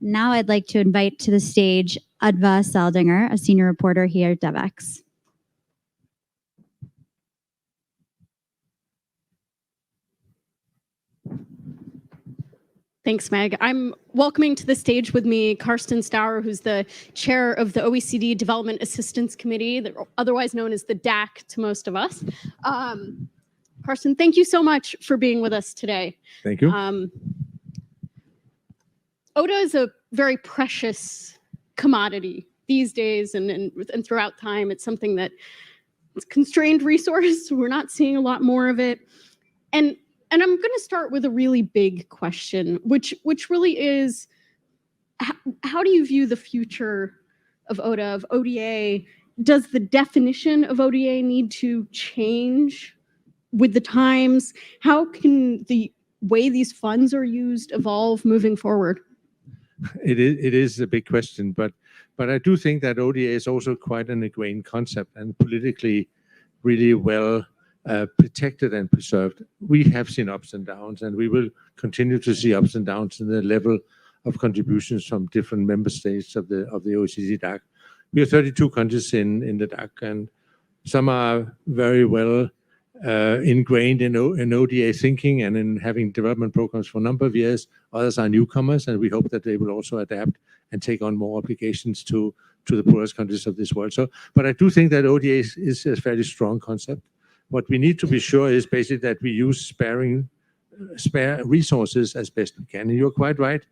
Now I'd like to invite to the stage Adva Saldinger, a senior reporter here at Devex. Thanks, Meg. I'm welcoming to the stage with me Carsten Staur, who's the chair of the OECD Development Assistance Committee, otherwise known as the DAC to most of us. Carsten, thank you so much for being with us today. Thank you. ODA is a very precious commodity these days and throughout time. It's something that it's constrained resource. We're not seeing a lot more of it. And I'm going to start with a really big question, which really is, how do you view the future of ODA, of ODA? Does the definition of ODA need to change with the times? How can the way these funds are used evolve moving forward? It is a big question, but I do think that ODA is also quite an ingrained concept and politically really well protected and preserved. We have seen ups and downs, and we will continue to see ups and downs in the level of contributions from different member states of the OECD DAC. We have 32 countries in the DAC, and some are very well ingrained in ODA thinking and in having development programs for a number of years. Others are newcomers, and we hope that they will also adapt and take on more obligations to the poorest countries of this world. But I do think that ODA is a fairly strong concept. What we need to be sure is basically that we use spare resources as best we can. And you're quite right.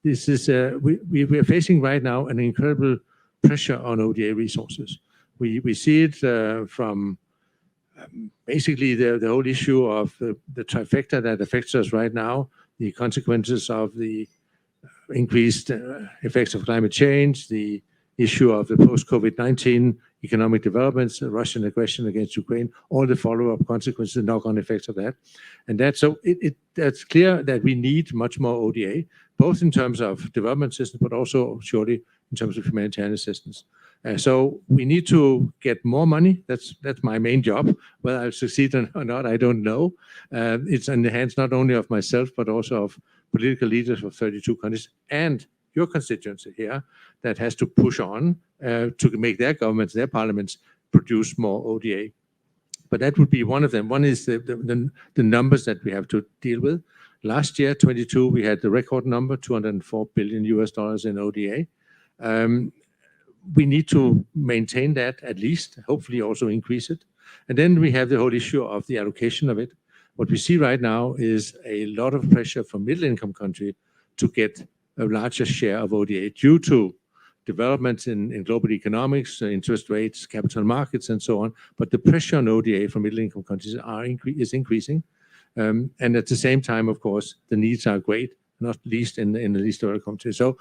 This is we are facing right now an incredible pressure on ODA resources. We see it from basically the whole issue of the trifecta that affects us right now, the consequences of the increased effects of climate change, the issue of the post-COVID-19 economic developments, Russian aggression against Ukraine, all the follow-up consequences, the knock-on effects of that. And that's clear that we need much more ODA, both in terms of development assistance, but also surely in terms of humanitarian assistance. So we need to get more money. That's my main job. Whether I'll succeed or not, I don't know. It's in the hands not only of myself, but also of political leaders of 32 countries and your constituency here that has to push on to make their governments, their parliaments, produce more ODA. But that would be one of them. One is the numbers that we have to deal with. Last year, 22, we had the record number, $204 billion in ODA. We need to maintain that at least, hopefully also increase it. And then we have the whole issue of the allocation of it. What we see right now is a lot of pressure from middle-income countries to get a larger share of ODA due to developments in global economics, interest rates, capital markets, and so on. But the pressure on ODA from middle-income countries is increasing. And at the same time, of course, the needs are great, not least in the least developed countries. So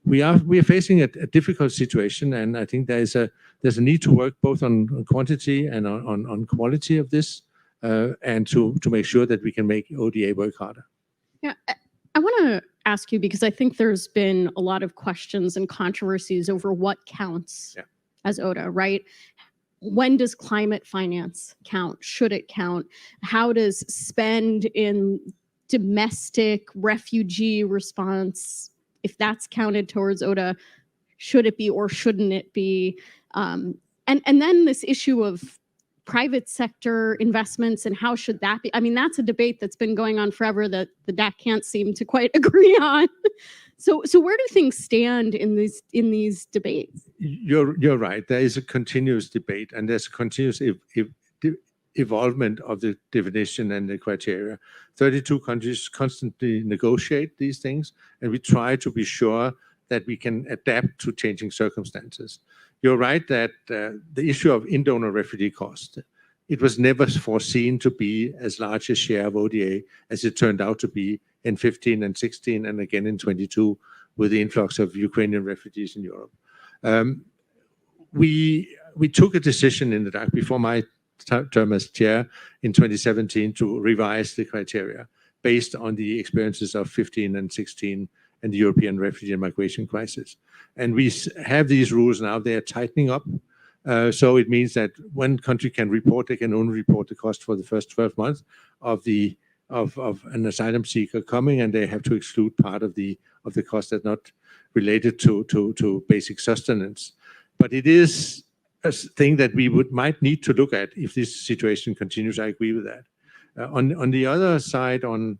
we are facing a difficult situation, and I think there's a need to work both on quantity and on quality of this, and to make sure that we can make ODA work harder. Yeah, I want to ask you, because I think there's been a lot of questions and controversies over what counts as ODA, right? When does climate finance count? Should it count? How does spend in domestic refugee response, if that's counted towards ODA, should it be or shouldn't it be? And then this issue of private sector investments and how should that be? I mean, that's a debate that's been going on forever that the DAC can't seem to quite agree on. So where do things stand in these debates? You're right. There is a continuous debate, and there's a continuous evolvement of the definition and the criteria. 32 countries constantly negotiate these things, and we try to be sure that we can adapt to changing circumstances. You're right that the issue of in-donor refugee cost, it was never foreseen to be as large a share of ODA as it turned out to be in 15 and 16 and again in 22 with the influx of Ukrainian refugees in Europe. We took a decision in the DAC before my term as chair in 2017 to revise the criteria based on the experiences of 15 and 16 and the European refugee and migration crisis. And we have these rules now, they are tightening up. So it means that one country can report, they can only report the cost for the first 12 months of an asylum seeker coming, and they have to exclude part of the of the cost that's not related to basic sustenance. But it is a thing that we might need to look at if this situation continues. I agree with that. On the other side, on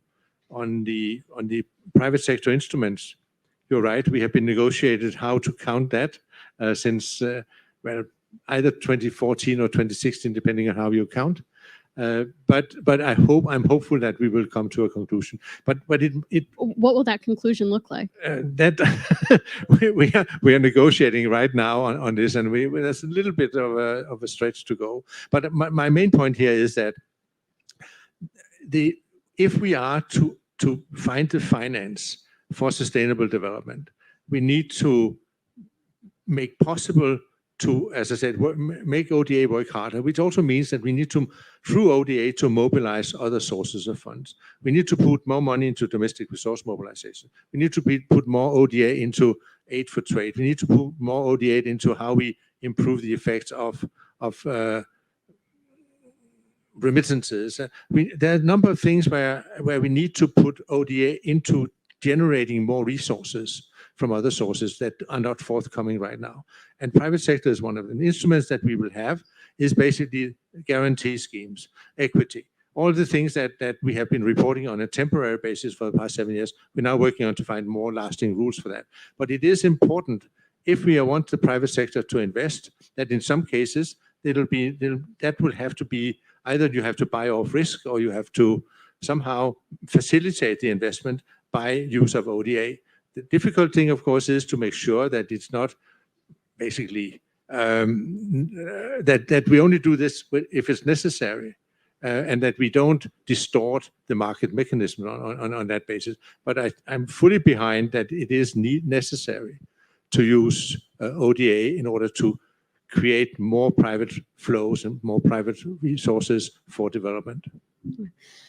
the private sector instruments, you're right. We have been negotiated how to count that since either 2014 or 2016, depending on how you count. But I'm hopeful that we will come to a conclusion. But what will that conclusion look like? That we are negotiating right now on this, and there's a little bit of a stretch to go. But my main point here is that if we are to find the finance for sustainable development, we need to make possible to, as I said, make ODA work harder, which also means that we need to, through ODA, to mobilize other sources of funds. We need to put more money into domestic resource mobilization. We need to put more ODA into aid for trade. We need to put more ODA into how we improve the effects of remittances. There are a number of things where we need to put ODA into generating more resources from other sources that are not forthcoming right now. And private sector is one of them. The instruments that we will have is basically guarantee schemes, equity, all the things that we have been reporting on a temporary basis for the past 7 years. We're now working on to find more lasting rules for that. But it is important, if we want the private sector to invest, that in some cases that will have to be either you have to buy off risk or you have to somehow facilitate the investment by use of ODA. The difficult thing, of course, is to make sure that it's not basically that we only do this if it's necessary, and that we don't distort the market mechanism on that basis. But I'm fully behind that it is necessary to use ODA in order to create more private flows and more private resources for development.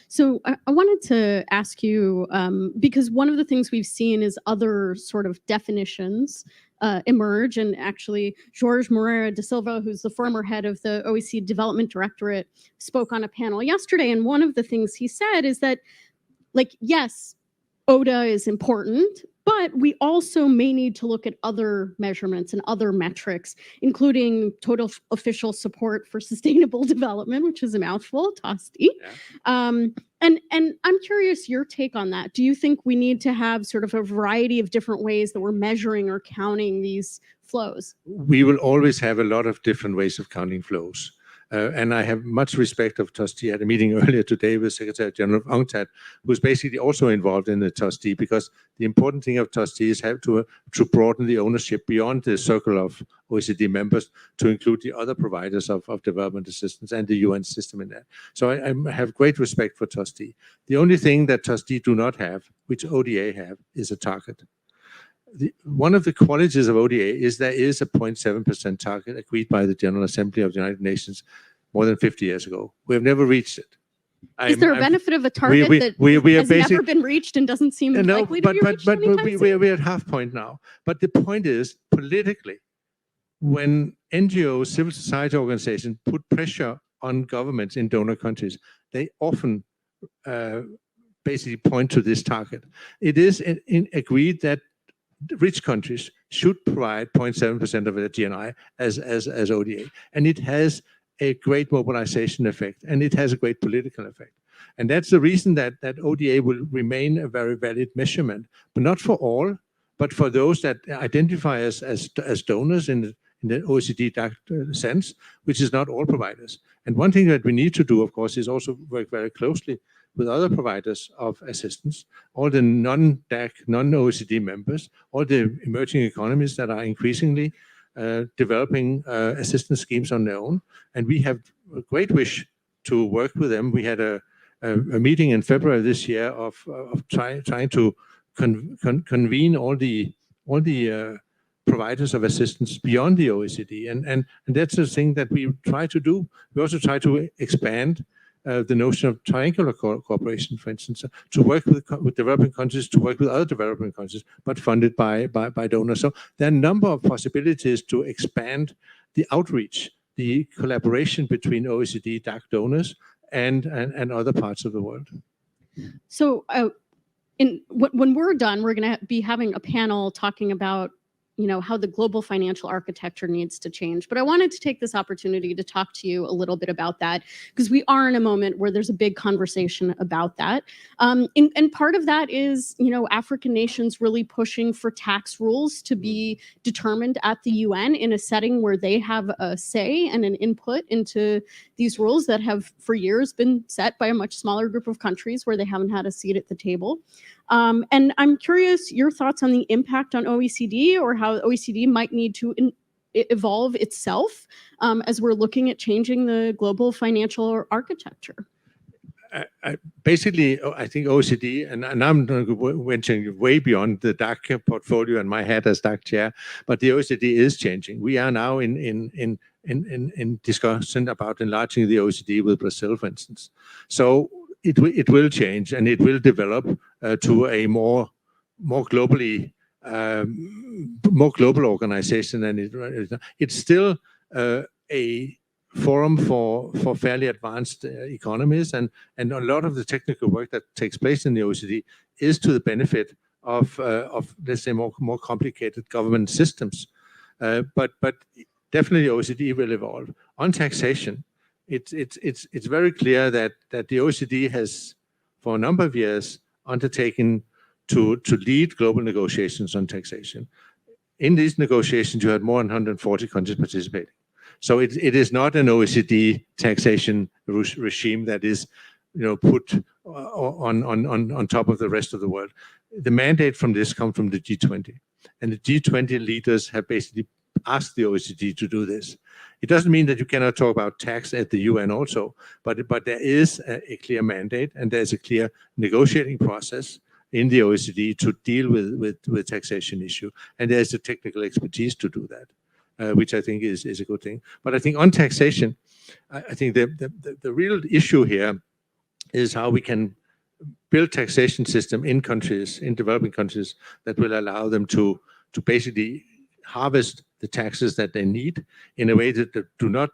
So I wanted to ask you, because one of the things we've seen is other sort of definitions emerge, and actually Jorge Moreira da Silva, who's the former head of the OECD Development Directorate, spoke on a panel yesterday, and one of the things he said is that, like, yes, ODA is important, but we also may need to look at other measurements and other metrics, including total official support for sustainable development, which is a mouthful, TOSD. Yeah. And I'm curious your take on that. Do you think we need to have sort of a variety of different ways that we're measuring or counting these flows? We will always have a lot of different ways of counting flows. And I have much respect of TOSD. I had a meeting earlier today with Secretary General of UNGA, who's basically also involved in the TOSD, because the important thing of TOSD is have to broaden the ownership beyond the circle of OECD members to include the other providers of development assistance and the UN system in that. So I have great respect for TOSD. The only thing that TOSD do not have, which ODA have, is a target. One of the qualities of ODA is there is a 0.7% target agreed by the General Assembly of the United Nations more than 50 years ago. We have never reached it. Is there a benefit of a target that has never been reached and doesn't seem likely to be reached anytime soon? We're at half point now. But the point is, politically, when NGOs, civil society organizations put pressure on governments in donor countries, they often basically point to this target. It is agreed that rich countries should provide 0.7% of their GNI as ODA. And it has a great mobilization effect, and it has a great political effect. And that's the reason that ODA will remain a very valid measurement, but not for all, but for those that identify as donors in the OECD sense, which is not all providers. And one thing that we need to do, of course, is also work very closely with other providers of assistance, all the non-DAC, non-OECD members, all the emerging economies that are increasingly developing assistance schemes on their own. And we have a great wish to work with them. We had a meeting in February this year of trying to convene all the providers of assistance beyond the OECD. And that's the thing that we try to do. We also try to expand the notion of triangular cooperation, for instance, to work with developing countries, to work with other developing countries, but funded by donors. So there are a number of possibilities to expand the outreach, the collaboration between OECD DAC donors and other parts of the world. So when we're done, we're going to be having a panel talking about, how the global financial architecture needs to change. But I wanted to take this opportunity to talk to you a little bit about that, because we are in a moment where there's a big conversation about that. And part of that is, African nations really pushing for tax rules to be determined at the UN in a setting where they have a say and an input into these rules that have for years been set by a much smaller group of countries where they haven't had a seat at the table. And I'm curious your thoughts on the impact on OECD, or how OECD might need to evolve itself as we're looking at changing the global financial architecture. Basically, I think OECD, and I'm venturing way beyond the DAC portfolio and my hat as DAC chair, but the OECD is changing. We are now in discussion about enlarging the OECD with Brazil, for instance. So it will change, and it will develop to a more global organization, and it's still a forum for fairly advanced economies, and a lot of the technical work that takes place in the OECD is to the benefit of let's say more complicated government systems. But definitely OECD will evolve. On taxation, it's very clear that the OECD has, for a number of years, undertaken to lead global negotiations on taxation. In these negotiations, you had more than 140 countries participating. So it is not an OECD taxation regime that is, put on top of the rest of the world. The mandate from this comes from the G20, and the G20 leaders have basically asked the OECD to do this. It doesn't mean that you cannot talk about tax at the UN also, but there is a clear mandate, and there's a clear negotiating process in the OECD to deal with taxation issue, and there's the technical expertise to do that, which I think is a good thing. But I think on taxation, I think the real issue here is how we can build taxation system in countries, in developing countries, that will allow them to basically harvest the taxes that they need in a way that do not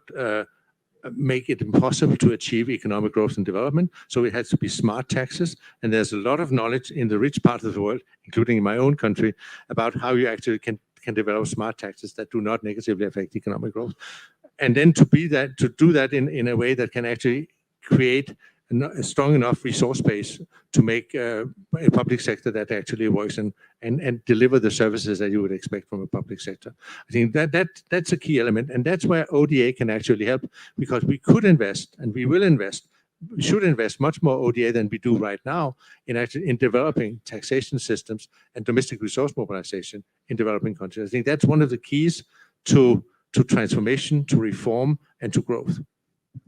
make it impossible to achieve economic growth and development. So it has to be smart taxes, and there's a lot of knowledge in the rich part of the world, including in my own country, about how you actually can develop smart taxes that do not negatively affect economic growth. And then to do that in a way that can actually create a strong enough resource base to make a public sector that actually works and deliver the services that you would expect from a public sector. I think that's a key element, and that's where ODA can actually help, because we could invest, and we will invest. We should invest much more ODA than we do right now in developing taxation systems and domestic resource mobilization in developing countries. I think that's one of the keys to transformation, to reform, and to growth.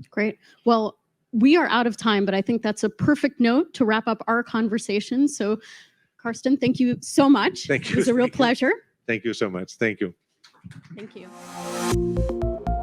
Great. Well, we are out of time, but I think that's a perfect note to wrap up our conversation. So, Carsten, thank you so much. Thank you. It was a real pleasure. Thank you so much. Thank you. Thank you.